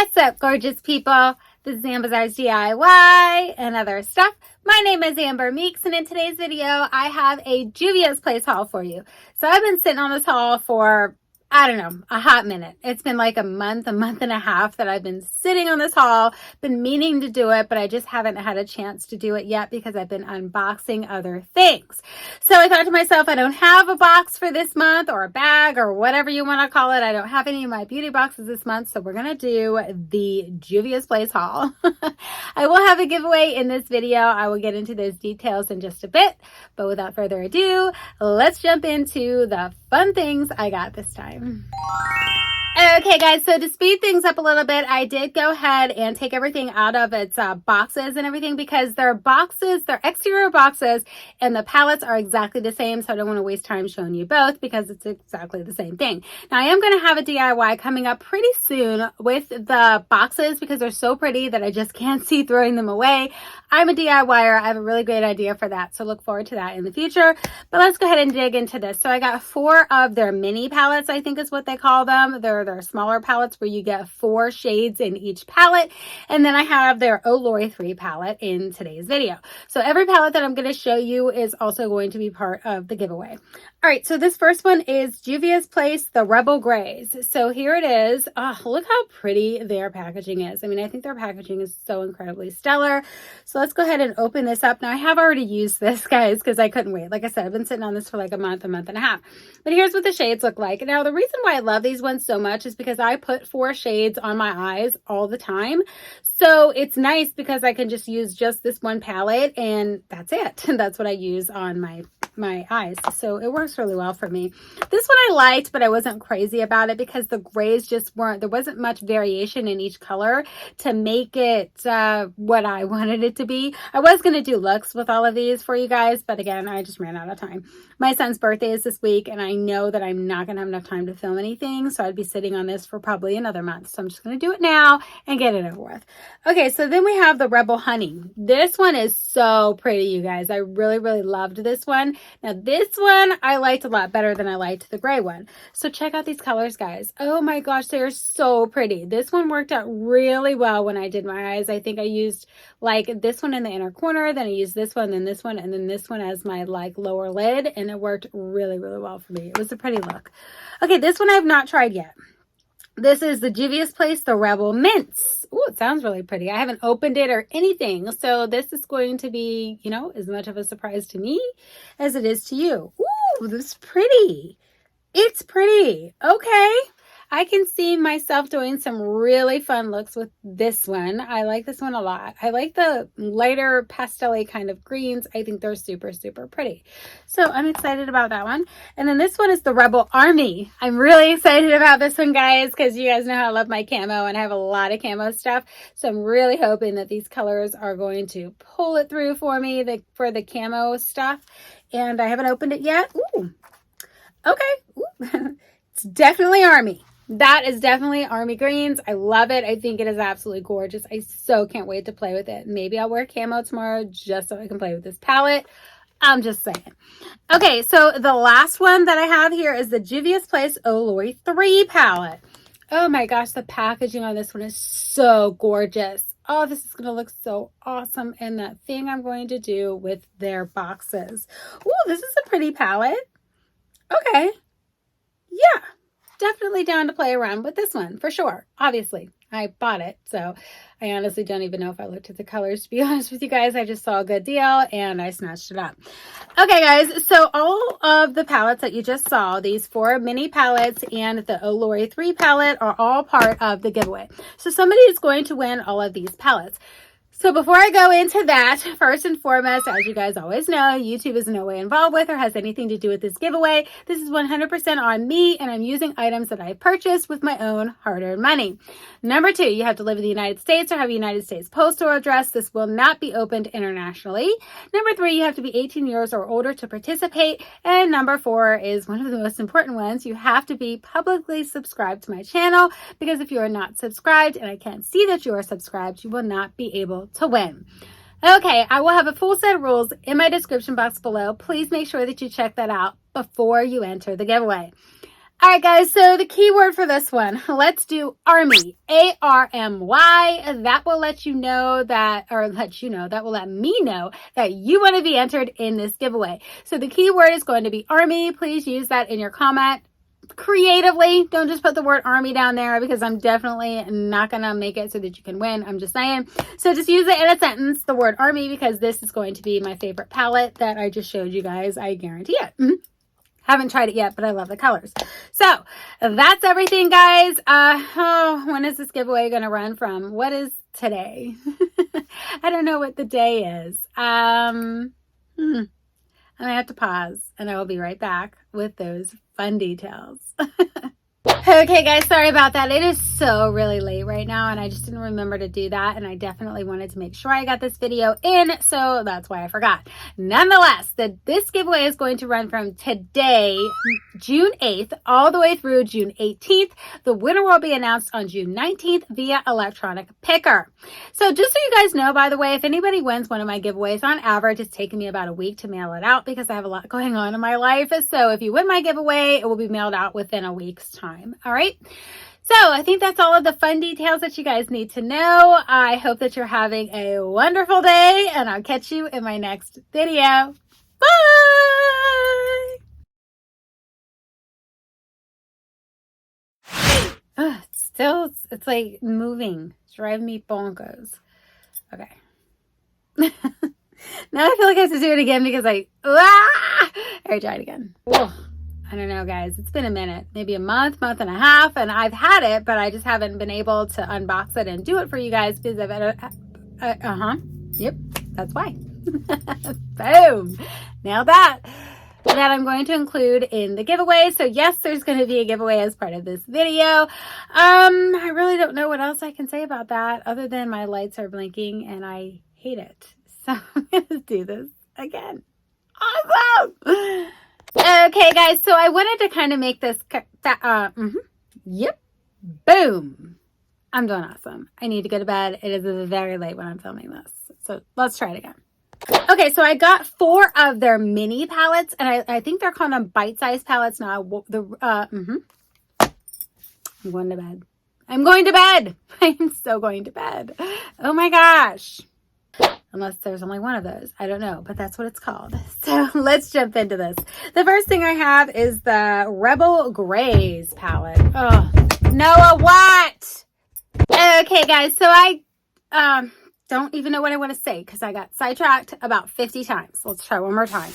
What's up, gorgeous people? This is Amber's DIY and other stuff. My name is Amber Meeks, and in today's video, I have a Juvia's Place haul for you. So I've been sitting on this haul for, I don't know, a hot minute. It's been like a month and a half that I've been sitting on this haul, been meaning to do it, but I just haven't had a chance to do it yet because I've been unboxing other things. So I thought to myself, I don't have a box for this month or a bag or whatever you want to call it. I don't have any of my beauty boxes this month, so we're going to do the Juvia's Place haul. I will have a giveaway in this video. I will get into those details in just a bit, but without further ado, let's jump into the fun things I got this time. Okay guys, so to speed things up a little bit, I did go ahead and take everything out of its boxes and everything because they're boxes, they're exterior boxes, and the palettes are exactly the same, so I don't want to waste time showing you both because it's exactly the same thing. Now I am going to have a DIY coming up pretty soon with the boxes because they're so pretty that I just can't see throwing them away. I'm a DIYer. I have a really great idea for that, so look forward to that in the future. But let's go ahead and dig into this. So I got 4 of their mini palettes, I think is what they call them. They're smaller palettes where you get 4 shades in each palette. And then I have their Lori 3 palette in today's video. So every palette that I'm going to show you is also going to be part of the giveaway. All right, so this first one is Juvia's Place, the Rebel Grays. So here it is. Oh, look how pretty their packaging is. I mean, I think their packaging is so incredibly stellar. So let's go ahead and open this up. Now, I have already used this, guys, because I couldn't wait. Like I said, I've been sitting on this for like a month and a half. But here's what the shades look like. Now, the reason why I love these ones so much is because I put 4 shades on my eyes all the time. So it's nice because I can just use just this one palette and that's it. That's what I use on my eyes. So it works really well for me. This one I liked, but I wasn't crazy about it because the grays just weren't, there wasn't much variation in each color to make it what I wanted it to be. I was going to do looks with all of these for you guys, but again, I just ran out of time. My son's birthday is this week and I know that I'm not going to have enough time to film anything. So I'd be sitting on this for probably another month. So I'm just going to do it now and get it over with. Okay, so then we have the Rebel Honey. This one is so pretty, you guys. I really, really loved this one. Now this one I liked a lot better than I liked the gray one. So check out these colors, guys. Oh my gosh, they are so pretty. This one worked out really well when I did my eyes. I think I used like this one in the inner corner, then I used this one, then this one, and then this one as my like lower lid, and it worked really, really well for me. It was a pretty look. Okay, this one I have not tried yet. This is the Juvia's Place, the Rebel Mints. Oh, it sounds really pretty. I haven't opened it or anything. So this is going to be, you know, as much of a surprise to me as it is to you. Ooh, this is pretty. It's pretty. Okay. I can see myself doing some really fun looks with this one. I like this one a lot. I like the lighter pastel-y kind of greens. I think they're super, super pretty. So I'm excited about that one. And then this one is the Rebel Army. I'm really excited about this one, guys, because you guys know how I love my camo and I have a lot of camo stuff. So I'm really hoping that these colors are going to pull it through for me for the camo stuff. And I haven't opened it yet. Ooh. Okay. Ooh. It's definitely Army. That is definitely Army Greens. I love it. I think it is absolutely gorgeous. I so can't wait to play with it. Maybe I'll wear camo tomorrow just so I can play with this palette. I'm just saying. Okay, so the last one that I have here is the Juvia's Place Lori 3 palette. Oh my gosh, the packaging on this one is so gorgeous. Oh, this is going to look so awesome. And that thing I'm going to do with their boxes. Oh, this is a pretty palette. Okay. Yeah. Definitely down to play around with this one for sure. Obviously, I bought it, so I honestly don't even know if I looked at the colors, to be honest with you guys. I just saw a good deal and I snatched it up. Okay, guys, so all of the palettes that you just saw, these 4 mini palettes and the Lori 3 palette are all part of the giveaway. So somebody is going to win all of these palettes. So before I go into that, first and foremost, as you guys always know, YouTube is in no way involved with or has anything to do with this giveaway. This is 100% on me, and I'm using items that I purchased with my own hard-earned money. Number 2, you have to live in the United States or have a United States postal address. This will not be opened internationally. Number 3, you have to be 18 years or older to participate. And number 4 is one of the most important ones. You have to be publicly subscribed to my channel, because if you are not subscribed and I can't see that you are subscribed, you will not be able to win. Okay, I will have a full set of rules in my description box below. Please make sure that you check that out before you enter the giveaway. All right, guys, so the keyword for this one, let's do ARMY, A-R-M-Y. That will let you know that, that will let me know that you want to be entered in this giveaway. So the keyword is going to be ARMY. Please use that in your comment creatively. Don't just put the word ARMY down there, because I'm definitely not going to make it so that you can win. I'm just saying. So just use it in a sentence, the word ARMY, because this is going to be my favorite palette that I just showed you guys. I guarantee it. Haven't tried it yet, but I love the colors. So that's everything, guys. When is this giveaway going to run from? What is today? I don't know what the day is. I'm going to have to pause, and I will be right back with those fun details. Okay, guys, sorry about that. It is so really late right now, and I just didn't remember to do that, and I definitely wanted to make sure I got this video in, so that's why I forgot. Nonetheless, this giveaway is going to run from today, June 8th, all the way through June 18th. The winner will be announced on June 19th via electronic picker. So just so you guys know, by the way, if anybody wins one of my giveaways, on average, it's taken me about a week to mail it out because I have a lot going on in my life. So if you win my giveaway, it will be mailed out within a week's time. All right. So I think that's all of the fun details that you guys need to know. I hope that you're having a wonderful day, and I'll catch you in my next video. Bye. It's like moving. It's driving me bonkers. Okay. Now I feel like I have to do it again because all right, try it again. Whoa. I don't know, guys. It's been a minute, maybe a month and a half, and I've had it, but I just haven't been able to unbox it and do it for you guys because I've had Yep, that's why. Boom. Nailed that. That I'm going to include in the giveaway. So yes, there's going to be a giveaway as part of this video. I really don't know what else I can say about that other than my lights are blinking and I hate it. So I'm going to do this again. Awesome. Okay, guys, so I wanted to kind of make this, yep, boom. I'm doing awesome. I need to go to bed. It is very late when I'm filming this. So let's try it again. Okay, so I got 4 of their mini palettes, and I think they're calling them bite-sized palettes now. I'm going to bed. I'm going to bed. I'm so going to bed. Oh my gosh. Unless there's only one of those. I don't know, but that's what it's called. So let's jump into this. The first thing I have is the Rebel Grays palette. Oh, Noah, what? Okay, guys, so I don't even know what I want to say because I got sidetracked about 50 times. Let's try one more time.